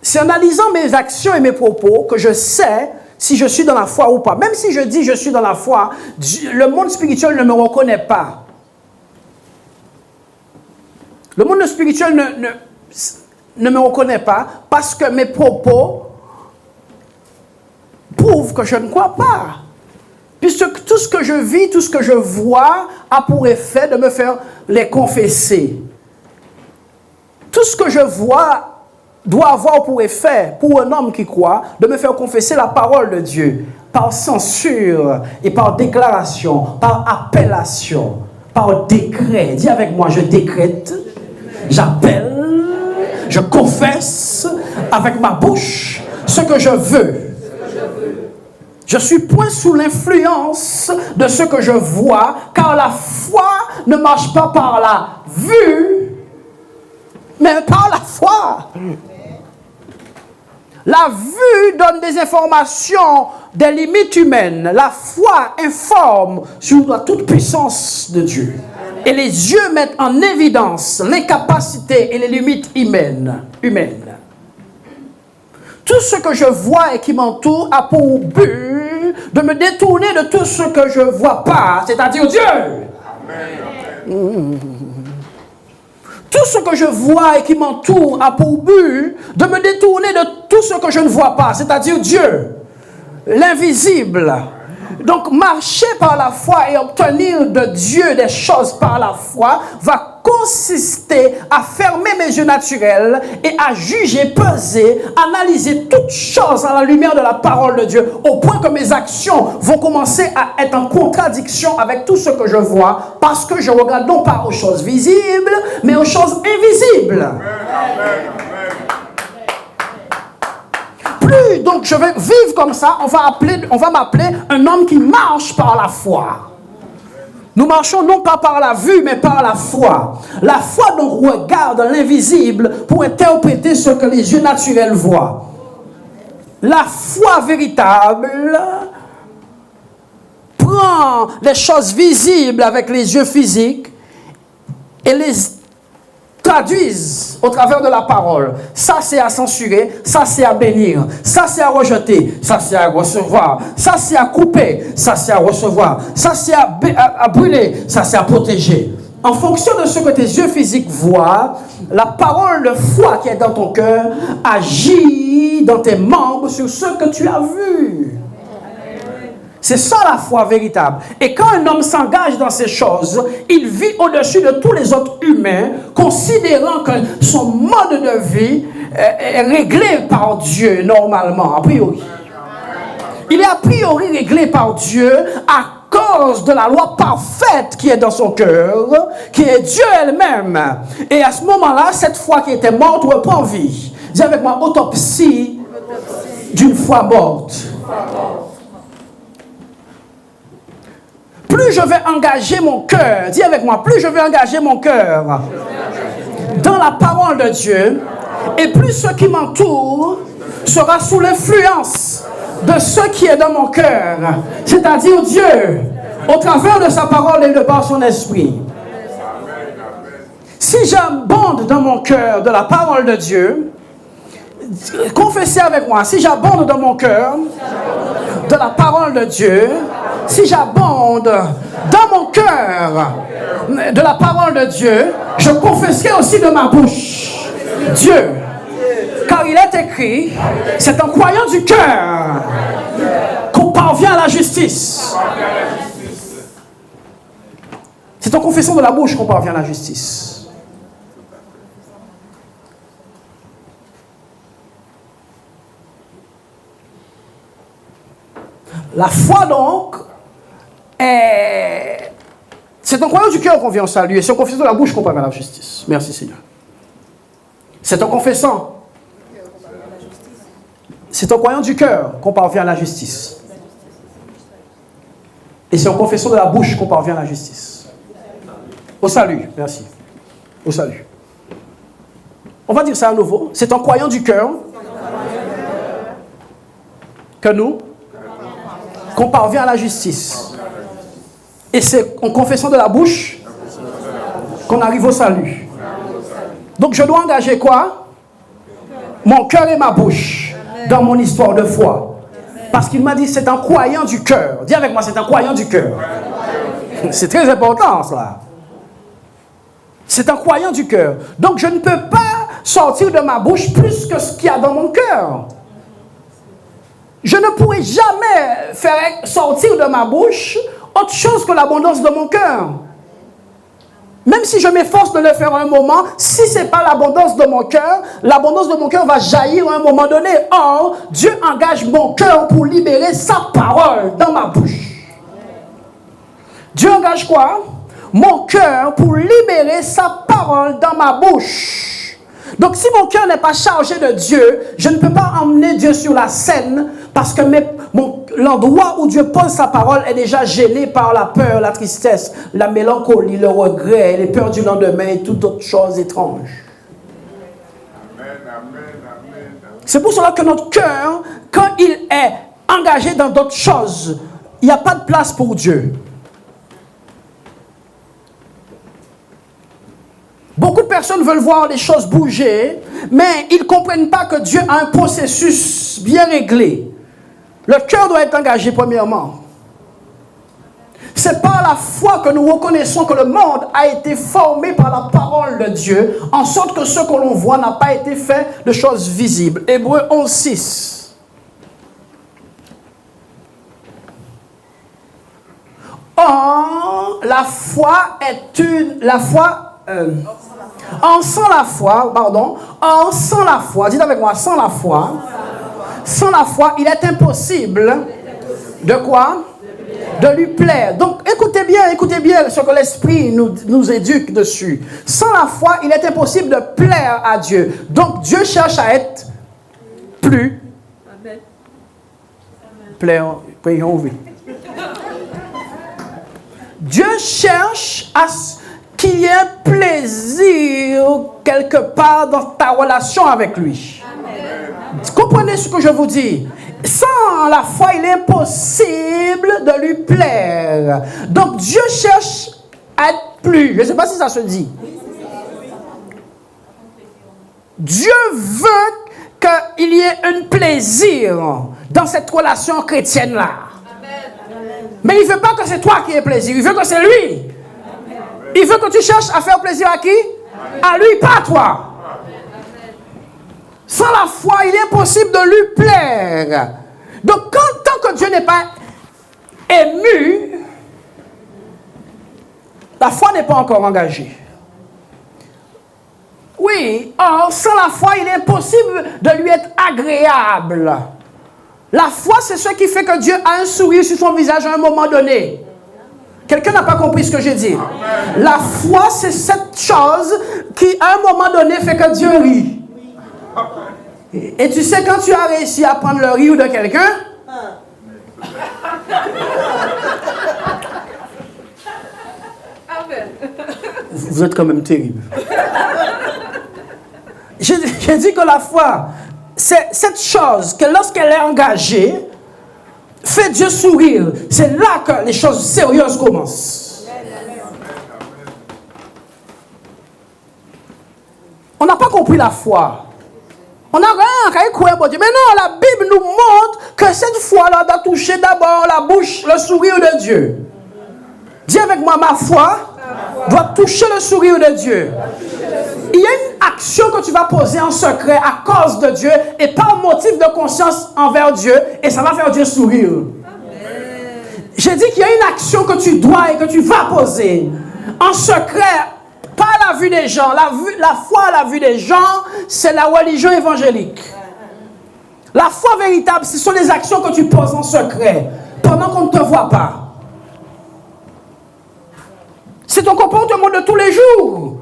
C'est en analysant mes actions et mes propos que je sais si je suis dans la foi ou pas. Même si je dis je suis dans la foi, le monde spirituel ne me reconnaît pas. Le monde spirituel ne me reconnaît pas parce que mes propos prouvent que je ne crois pas. Puisque tout ce que je vis, tout ce que je vois a pour effet de me faire les confesser. Tout ce que je vois doit avoir pour effet, pour un homme qui croit, de me faire confesser la parole de Dieu. Par censure et par déclaration, par appellation, par décret. Dis avec moi, je décrète, j'appelle, je confesse avec ma bouche ce que je veux. Je suis point sous l'influence de ce que je vois, car la foi ne marche pas par la vue, mais par la foi. La vue donne des informations des limites humaines. La foi informe sur la toute-puissance de Dieu. Et les yeux mettent en évidence l'incapacité et les limites humaines. Tout ce que je vois et qui m'entoure a pour but de me détourner de tout ce que je ne vois pas, c'est-à-dire Dieu. Amen. Tout ce que je vois et qui m'entoure a pour but de me détourner de tout ce que je ne vois pas, c'est-à-dire Dieu, l'invisible. Donc marcher par la foi et obtenir de Dieu des choses par la foi va consister à fermer mes yeux naturels et à juger, peser, analyser toutes choses à la lumière de la parole de Dieu, au point que mes actions vont commencer à être en contradiction avec tout ce que je vois, parce que je regarde non pas aux choses visibles, mais aux choses invisibles. Plus donc je vais vivre comme ça, on va m'appeler un homme qui marche par la foi. Nous marchons non pas par la vue, mais par la foi. La foi donc regarde l'invisible pour interpréter ce que les yeux naturels voient. La foi véritable prend les choses visibles avec les yeux physiques et les traduisent au travers de la parole. Ça c'est à censurer, ça c'est à bénir, ça c'est à rejeter, ça c'est à recevoir, ça c'est à couper, ça c'est à recevoir, ça c'est à brûler, ça c'est à protéger. En fonction de ce que tes yeux physiques voient, la parole de foi qui est dans ton cœur agit dans tes membres sur ce que tu as vu. C'est ça la foi véritable. Et quand un homme s'engage dans ces choses, il vit au-dessus de tous les autres humains, considérant que son mode de vie est réglé par Dieu normalement, a priori. Il est a priori réglé par Dieu à cause de la loi parfaite qui est dans son cœur, qui est Dieu elle-même. Et à ce moment-là, cette foi qui était morte reprend vie. Dis avec moi, autopsie d'une foi morte. Plus je vais engager mon cœur, dis avec moi, plus je vais engager mon cœur dans la parole de Dieu, et plus ce qui m'entoure sera sous l'influence de ce qui est dans mon cœur, c'est-à-dire Dieu, au travers de sa parole et de par son esprit. Si j'abonde dans mon cœur de la parole de Dieu, confessez avec moi, si j'abonde dans mon cœur de la parole de Dieu, si j'abonde dans mon cœur de la parole de Dieu, je confesserai aussi de ma bouche Dieu. Car il est écrit, c'est en croyant du cœur qu'on parvient à la justice. C'est en confessant de la bouche qu'on parvient à la justice. La foi donc, c'est en croyant du cœur qu'on vient au salut et c'est en confessant de la bouche qu'on parvient à la justice. Merci Seigneur. C'est en confessant. C'est en croyant du cœur qu'on parvient à la justice. Et c'est en confessant de la bouche qu'on parvient à la justice. Au salut, merci. Au salut. On va dire ça à nouveau. C'est en croyant du cœur que nous, qu'on parvient à la justice. Et c'est en confessant de la bouche qu'on arrive au salut. Donc je dois engager quoi? Mon cœur et ma bouche dans mon histoire de foi. Parce qu'il m'a dit c'est en croyant du cœur. Dis avec moi, c'est en croyant du cœur. C'est très important cela. C'est en croyant du cœur. Donc je ne peux pas sortir de ma bouche plus que ce qu'il y a dans mon cœur. Je ne pourrai jamais faire sortir de ma bouche autre chose que l'abondance de mon cœur. Même si je m'efforce de le faire à un moment, si ce n'est pas l'abondance de mon cœur va jaillir à un moment donné. Or, Dieu engage mon cœur pour libérer sa parole dans ma bouche. Dieu engage quoi? Mon cœur pour libérer sa parole dans ma bouche. Donc si mon cœur n'est pas chargé de Dieu, je ne peux pas emmener Dieu sur la scène parce que l'endroit où Dieu pose sa parole est déjà gêné par la peur, la tristesse, la mélancolie, le regret, les peurs du lendemain et toute autre chose étrange. C'est pour cela que notre cœur, quand il est engagé dans d'autres choses, il n'y a pas de place pour Dieu. Beaucoup de personnes veulent voir les choses bouger, mais ils ne comprennent pas que Dieu a un processus bien réglé. Le cœur doit être engagé premièrement. C'est par la foi que nous reconnaissons que le monde a été formé par la parole de Dieu, en sorte que ce que l'on voit n'a pas été fait de choses visibles. Hébreux 11:6. Or, la foi est une... sans la foi, dites avec moi, sans la foi, il est impossible de quoi? De lui plaire. Donc, écoutez bien ce que l'Esprit nous éduque dessus. Sans la foi, il est impossible de plaire à Dieu. Donc, Dieu cherche à être plus. Amen. Plaire, prions, oui. Dieu cherche à qu'il y ait un plaisir quelque part dans ta relation avec lui. Amen. Comprenez ce que je vous dis? Sans la foi, il est impossible de lui plaire. Donc Dieu cherche à être plus. Je ne sais pas si ça se dit. Dieu veut qu'il y ait un plaisir dans cette relation chrétienne-là. Mais il ne veut pas que c'est toi qui aies plaisir. Il veut que c'est lui. Il veut que tu cherches à faire plaisir à qui? À lui, pas à toi. Sans la foi, il est impossible de lui plaire. Donc, tant que Dieu n'est pas ému, la foi n'est pas encore engagée. Oui, or, sans la foi, il est impossible de lui être agréable. La foi, c'est ce qui fait que Dieu a un sourire sur son visage à un moment donné. Quelqu'un n'a pas compris ce que j'ai dit. Amen. La foi, c'est cette chose qui, à un moment donné, fait que Dieu rit. Et tu sais, quand tu as réussi à prendre le rire de quelqu'un, vous êtes quand même terrible. J'ai dit que la foi, c'est cette chose que lorsqu'elle est engagée, fait Dieu sourire. C'est là que les choses sérieuses commencent. On n'a pas compris la foi. On n'a rien à écouter. Mais non, la Bible nous montre que cette foi-là doit toucher d'abord la bouche, le sourire de Dieu. Dis avec moi, ma foi doit toucher le sourire de Dieu. Il y a action que tu vas poser en secret à cause de Dieu et par motif de conscience envers Dieu, et ça va faire Dieu sourire. J'ai dit qu'il y a une action que tu dois et que tu vas poser en secret, pas à la vue des gens. La foi à la vue des gens, c'est la religion évangélique. La foi véritable, ce sont les actions que tu poses en secret pendant qu'on ne te voit pas. C'est ton comportement de tous les jours.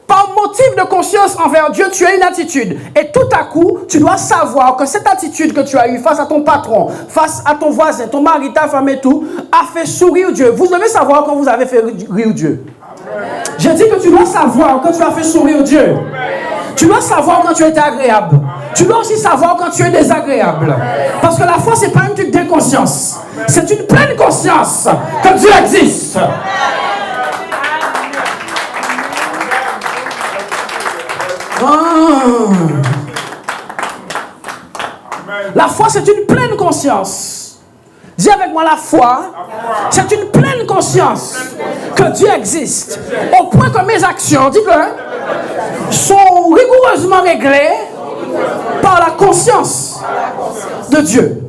Par motif de conscience envers Dieu, tu as une attitude. Et tout à coup, tu dois savoir que cette attitude que tu as eue face à ton patron, face à ton voisin, ton mari, ta femme et tout, a fait sourire Dieu. Vous devez savoir quand vous avez fait rire Dieu. J'ai dit que tu dois savoir quand tu as fait sourire Dieu. Tu dois savoir quand tu es agréable. Tu dois aussi savoir quand tu es désagréable. Parce que la foi, ce n'est pas une truc d'inconscience. C'est une pleine conscience que Dieu existe. La foi, c'est une pleine conscience. Dis avec moi, la foi, c'est une pleine conscience que Dieu existe. Au point que mes actions, dis-le, sont rigoureusement réglées par la conscience de Dieu.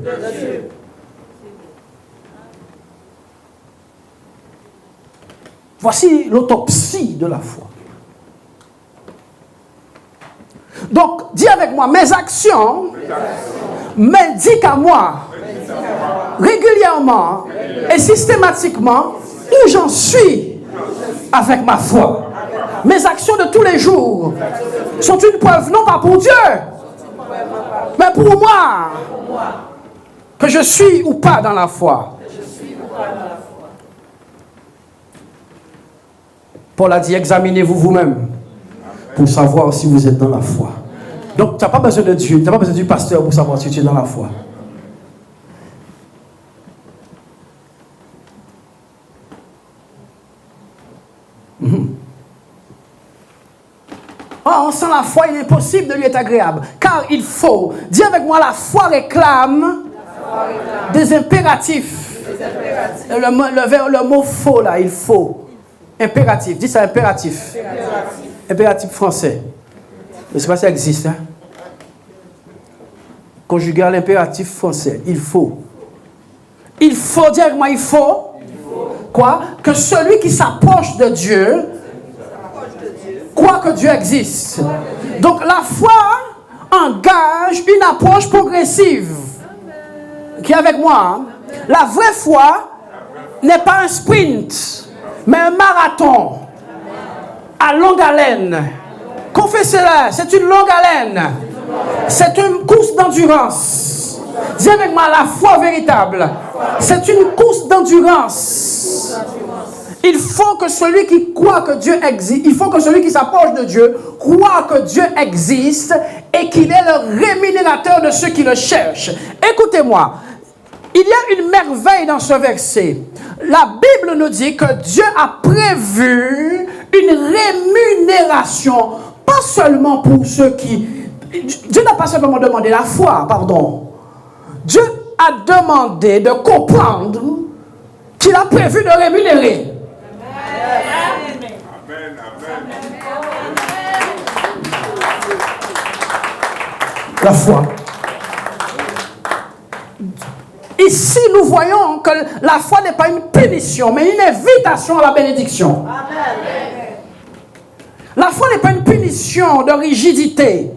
Voici l'autopsie de la foi. Donc, dis avec moi, mes actions m'indiquent à moi régulièrement et systématiquement où j'en suis avec ma foi. Mes actions de tous les jours sont une preuve, non pas pour Dieu, mais pour moi, que je suis ou pas dans la foi. Paul a dit, examinez-vous vous-même pour savoir si vous êtes dans la foi. Donc, tu n'as pas besoin de Dieu, tu n'as pas besoin du pasteur pour savoir si tu es dans la foi. Oh, sans la foi, il est impossible de lui être agréable. Car il faut. Dis avec moi, la foi réclame des impératifs. Le mot faux, là, il faut. Impératif. Dis ça, impératif. Impératif français. Je ne sais pas si ça existe. Hein? Conjugal impératif français. Il faut. Il faut, dis avec moi, il faut. Quoi? Que celui qui s'approche de Dieu croit que Dieu existe. Donc la foi engage une approche progressive. Qui est avec moi? Hein? La vraie foi n'est pas un sprint, mais un marathon à longue haleine. Confessez-le, c'est une longue haleine. C'est une course d'endurance. Dis avec moi, la foi véritable, c'est une course d'endurance. Il faut que celui qui croit que Dieu existe, il faut que celui qui s'approche de Dieu croit que Dieu existe et qu'il est le rémunérateur de ceux qui le cherchent. Écoutez-moi, il y a une merveille dans ce verset. La Bible nous dit que Dieu a prévu une rémunération, pas seulement pour ceux qui... Dieu n'a pas simplement demandé la foi, pardon. Dieu a demandé de comprendre qu'il a prévu de rémunérer. Amen. La foi. Ici, nous voyons que la foi n'est pas une punition, mais une invitation à la bénédiction. Amen. La foi n'est pas une punition de rigidité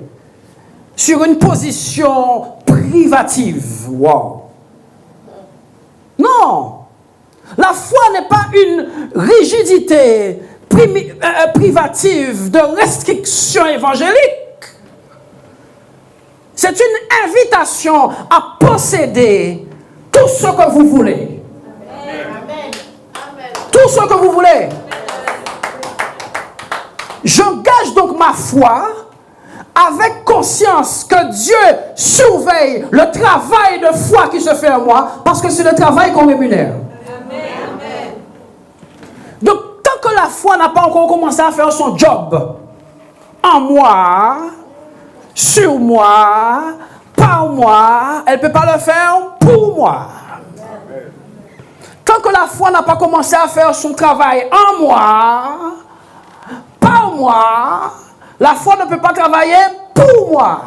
sur une position privative. Wow. Non. La foi n'est pas une rigidité privative de restriction évangélique. C'est une invitation à posséder tout ce que vous voulez. Amen. Tout ce que vous voulez. J'engage donc ma foi avec conscience que Dieu surveille le travail de foi qui se fait en moi, parce que c'est le travail qu'on rémunère. Amen. Donc, tant que la foi n'a pas encore commencé à faire son job en moi, sur moi, par moi, elle ne peut pas le faire pour moi. Tant que la foi n'a pas commencé à faire son travail en moi, par moi, La foi ne peut pas travailler pour moi.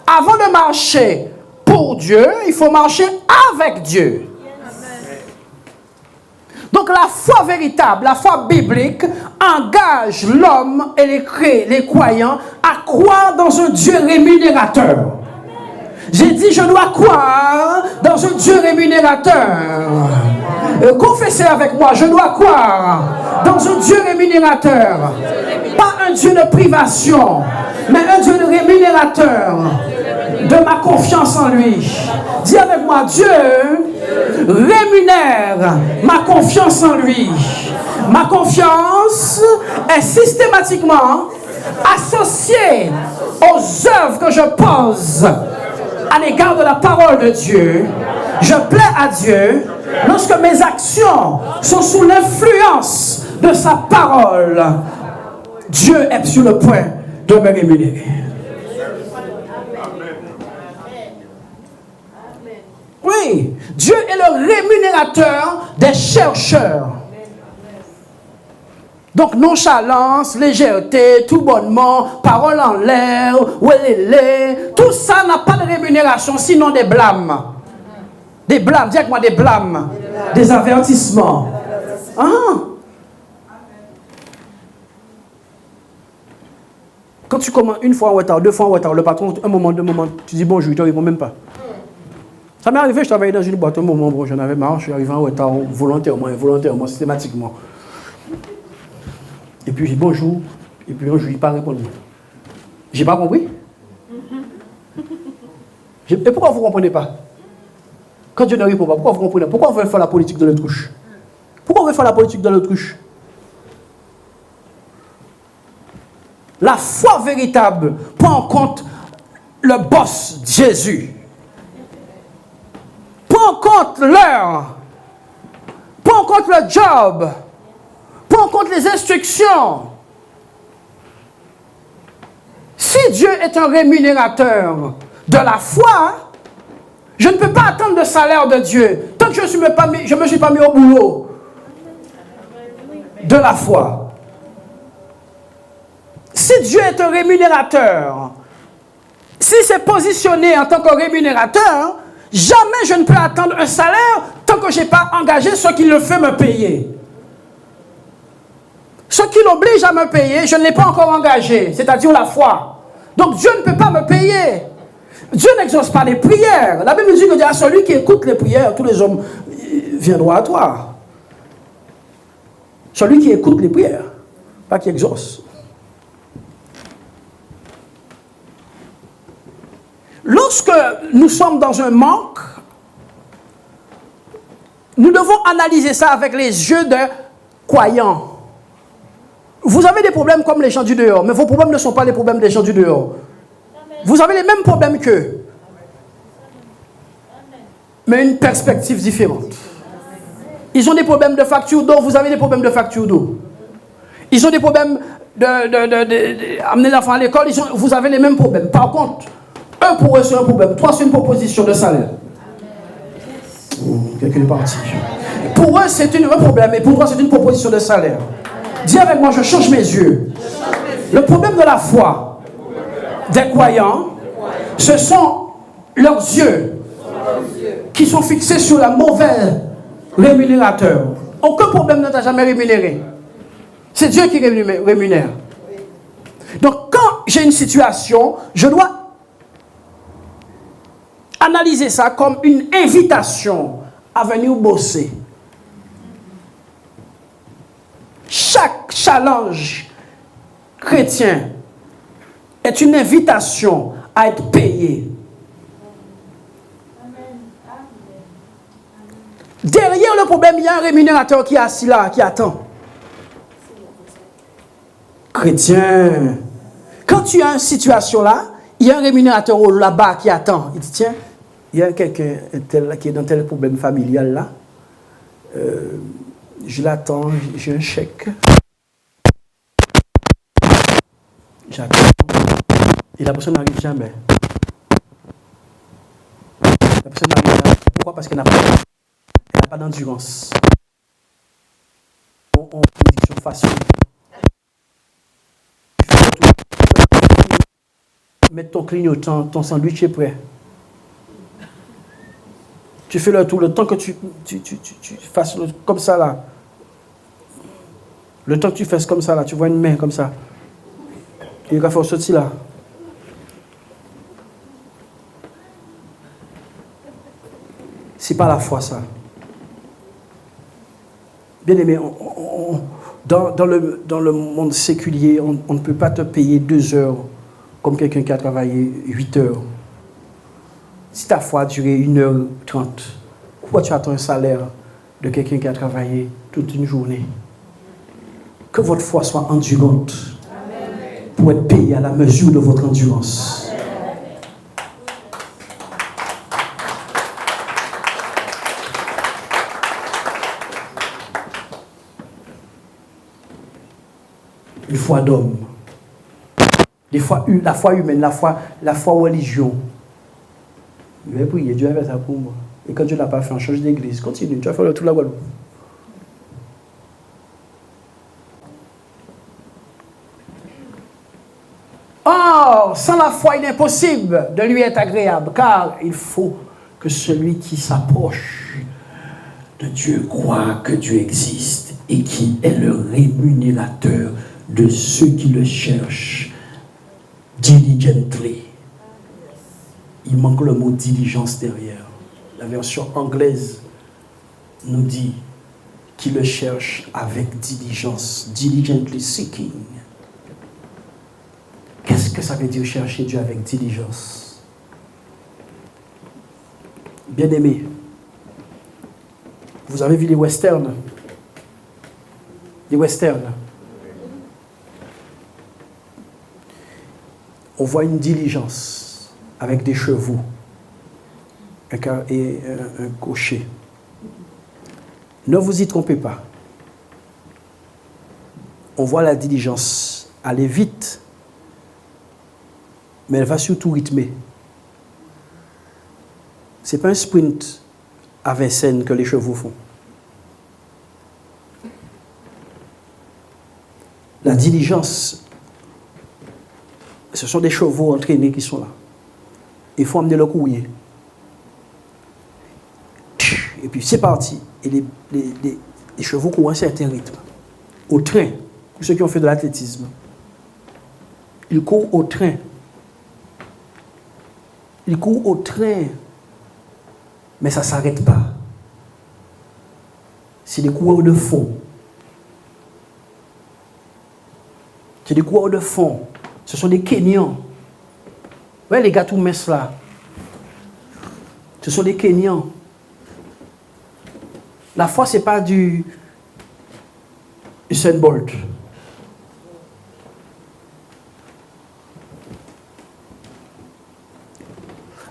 Avant de marcher pour Dieu, il faut marcher avec Dieu. Donc la foi véritable, la foi biblique, engage l'homme et les croyants à croire dans un Dieu rémunérateur. J'ai dit, je dois croire dans un Dieu rémunérateur. Confessez avec moi, je dois croire dans un Dieu rémunérateur. Pas un Dieu de privation, mais un Dieu de rémunérateur de ma confiance en lui. Dis avec moi, Dieu rémunère ma confiance en lui. Ma confiance est systématiquement associée aux œuvres que je pose à l'égard de la parole de Dieu. Je plais à Dieu lorsque mes actions sont sous l'influence de sa parole. Dieu est sur le point de me rémunérer. Oui, Dieu est le rémunérateur des chercheurs. Donc nonchalance, légèreté, tout bonnement, parole en l'air, tout ça n'a pas de rémunération, sinon des blâmes. Des blâmes, dis avec moi des blâmes, des avertissements. Ah. Quand tu commences une fois en retard, deux fois en retard, le patron, un moment, deux moments, tu dis bonjour, il ne te répond même pas. Ça m'est arrivé, je travaillais dans une boîte, un moment, bon, j'en avais marre, je suis arrivé en retard volontairement, systématiquement. Et puis je dis bonjour, et puis je ne lui ai pas répondu. J'ai pas compris. Et pourquoi vous ne comprenez pas? Quand Dieu ne répond pas, pourquoi vous comprenez? Pourquoi vous voulez faire la politique de l'autruche? Pourquoi vous voulez faire la politique de l'autruche? La foi véritable prend en compte le boss Jésus. Prends en compte l'heure, prends en compte le job, prends en compte les instructions. Si Dieu est un rémunérateur de la foi, je ne peux pas attendre le salaire de Dieu tant que je ne me suis pas mis au boulot de la foi. Si Dieu est un rémunérateur, s'il s'est positionné en tant que rémunérateur, jamais je ne peux attendre un salaire tant que je n'ai pas engagé ce qui le fait me payer. Ce qui l'oblige à me payer, je ne l'ai pas encore engagé, c'est-à-dire la foi. Donc Dieu ne peut pas me payer. Dieu n'exauce pas les prières. La Bible dit que à celui qui écoute les prières, tous les hommes viendront à toi. Celui qui écoute les prières, pas qui exauce. Lorsque nous sommes dans un manque, nous devons analyser ça avec les yeux de croyants. Vous avez des problèmes comme les gens du dehors, mais vos problèmes ne sont pas les problèmes des gens du dehors. Vous avez les mêmes problèmes qu'eux, mais une perspective différente. Ils ont des problèmes de facture d'eau, vous avez des problèmes de facture d'eau. Ils ont des problèmes d'amener l'enfant à l'école, vous avez les mêmes problèmes. Par contre, un pour eux c'est un problème, trois c'est une proposition de salaire. Quelqu'un est parti. Pour eux c'est un problème, et pour toi c'est une proposition de salaire. Dis avec moi, je change mes yeux. Le problème de la foi des croyants, ce sont leurs yeux qui sont fixés sur la mauvaise rémunérateur. Aucun problème ne t'a jamais rémunéré. C'est Dieu qui rémunère. Donc quand j'ai une situation, je dois analyser ça comme une invitation à venir bosser. Chaque challenge chrétien est une invitation à être payé. Derrière le problème, il y a un rémunérateur qui est assis là, qui attend. Chrétien, quand tu as une situation là, il y a un rémunérateur là-bas qui attend. Il dit, tiens, il y a quelqu'un qui est dans tel problème familial là. Je l'attends, j'ai un chèque. J'attends. Et la personne n'arrive jamais. La personne n'arrive jamais. Pourquoi? Parce qu'elle n'a pas d'endurance. On dit sur façon. Mets ton clignotant, ton sandwich est prêt. Tu fais le tour, le temps que tu fasses comme ça là. Le temps que tu fasses comme ça là, tu vois une main comme ça. Il va faire sortir là. C'est pas la foi ça. Bien aimé, dans le monde séculier, on ne peut pas te payer 2 heures comme quelqu'un qui a travaillé 8 heures. Si ta foi a duré 1h30, pourquoi tu attends un salaire de quelqu'un qui a travaillé toute une journée? Que votre foi soit endurante. Amen. Pour être payé à la mesure de votre endurance. Amen. Une foi d'homme. La foi humaine, la foi religion. Je vais prier, Dieu a fait ça pour moi. Et quand Dieu ne l'a pas fait, on change d'église. Continue, tu vas faire le tour de la Guadeloupe. Or, sans la foi, il est impossible de lui être agréable, car il faut que celui qui s'approche de Dieu croit que Dieu existe et qui est le rémunérateur de ceux qui le cherchent diligently. Il manque le mot diligence derrière. La version anglaise nous dit qu'il le cherche avec diligence, diligently seeking. Qu'est-ce que ça veut dire chercher Dieu avec diligence? Bien-aimé, vous avez vu les westerns? Les westerns. On voit une diligence avec des chevaux et un cocher. Ne vous y trompez pas. On voit la diligence aller vite, mais elle va surtout rythmer. Ce n'est pas un sprint à Vincennes que les chevaux font. La diligence, ce sont des chevaux entraînés qui sont là. Il faut amener le courrier. Et puis c'est parti. Et les chevaux courent un certain rythme. Au train, pour ceux qui ont fait de l'athlétisme, ils courent au train. Ils courent au train. Mais ça ne s'arrête pas. C'est des coureurs de fond. C'est des coureurs de fond. Ce sont des Kenyans. Ouais, les gars tout minces là. Ce sont des Kenyans. La foi, ce n'est pas du Usain Bolt.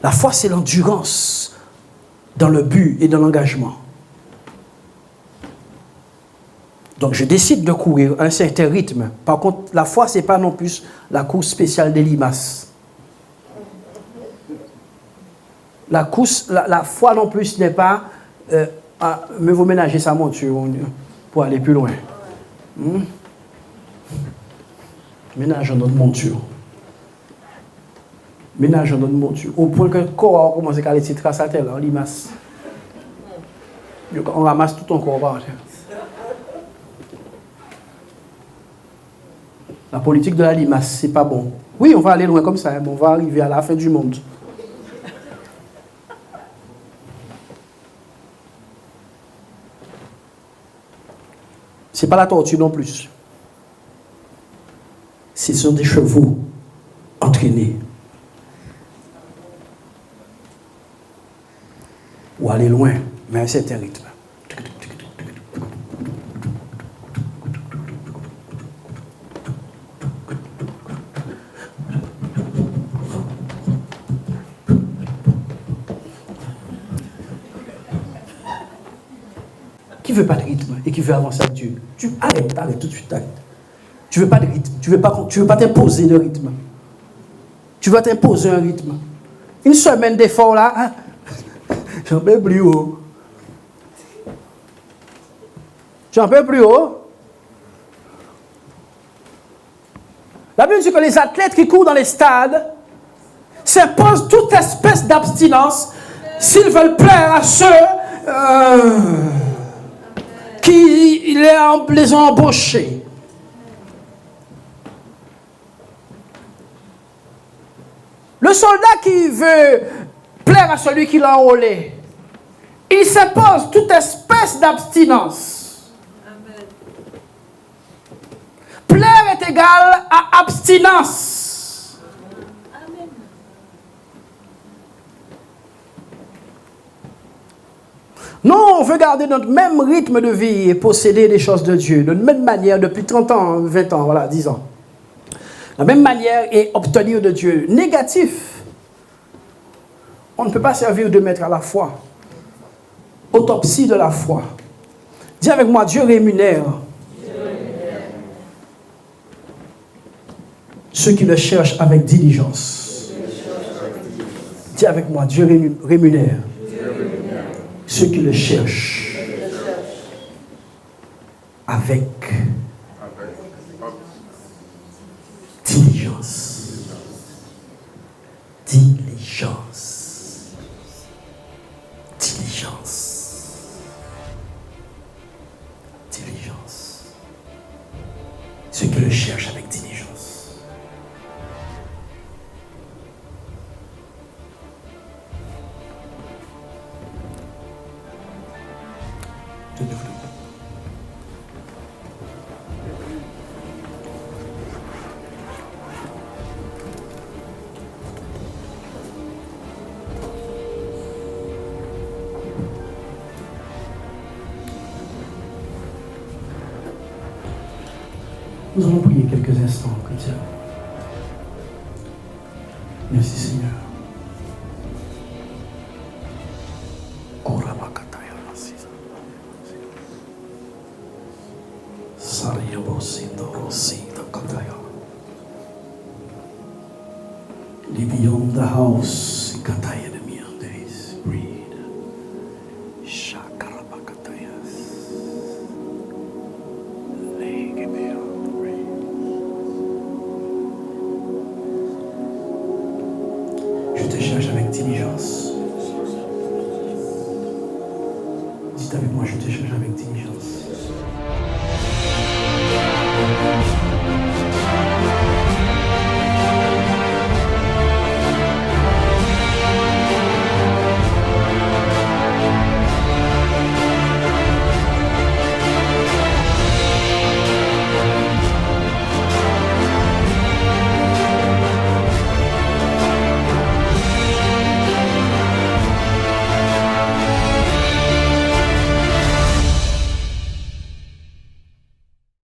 La foi, c'est l'endurance dans le but et dans l'engagement. Donc, je décide de courir à un certain rythme. Par contre, la foi, ce n'est pas non plus la course spéciale des limaces. La foi non plus n'est pas... mais vous ménagez sa monture pour aller plus loin. Ménage notre monture. Ménage notre monture. Au point que le corps commence à aller tirer sa tête, en limace. On ramasse tout ton corps par terre. La politique de la limace, c'est pas bon. Oui, on va aller loin comme ça, mais on va arriver à la fin du monde. C'est pas la tortue non plus. Ce sont des chevaux entraînés pour aller loin, mais à un certain rythme. Qui veut pas de rythme et qui veut avancer avec Dieu? Arrête tout de suite, arrête. Tu veux pas de rythme, tu veux pas t'imposer de rythme. Tu vas t'imposer un rythme. Une semaine d'effort là, hein? J'en peux plus haut. J'en peux plus haut. La Bible dit que les athlètes qui courent dans les stades s'impose toute espèce d'abstinence s'ils veulent plaire à ceux qui les ont embauchés. Le soldat qui veut plaire à celui qui l'a enrôlé, il s'impose toute espèce d'abstinence. Amen. Plaire est égal à abstinence. Amen. Non, on veut garder notre même rythme de vie et posséder les choses de Dieu, de la même manière depuis 30 ans, 20 ans, voilà, 10 ans. La même manière et obtenir de Dieu. Négatif. On ne peut pas servir deux maîtres à la fois. Autopsie de la foi. Dis avec moi, Dieu rémunère ceux qui le cherchent avec diligence. Dis avec moi, Dieu rémunère ceux qui le cherchent avec diligence. Diligence. Diligence. Diligence. Ceux qui le cherchent avec diligence. Tenez-vous debout. Nous allons prier quelques instants comme ça. Merci Seigneur. Beyond the house, Kataya de Miandes, breed. Shakarabakatayas. Je te cherche avec diligence. Dites avec moi, je te cherche avec diligence.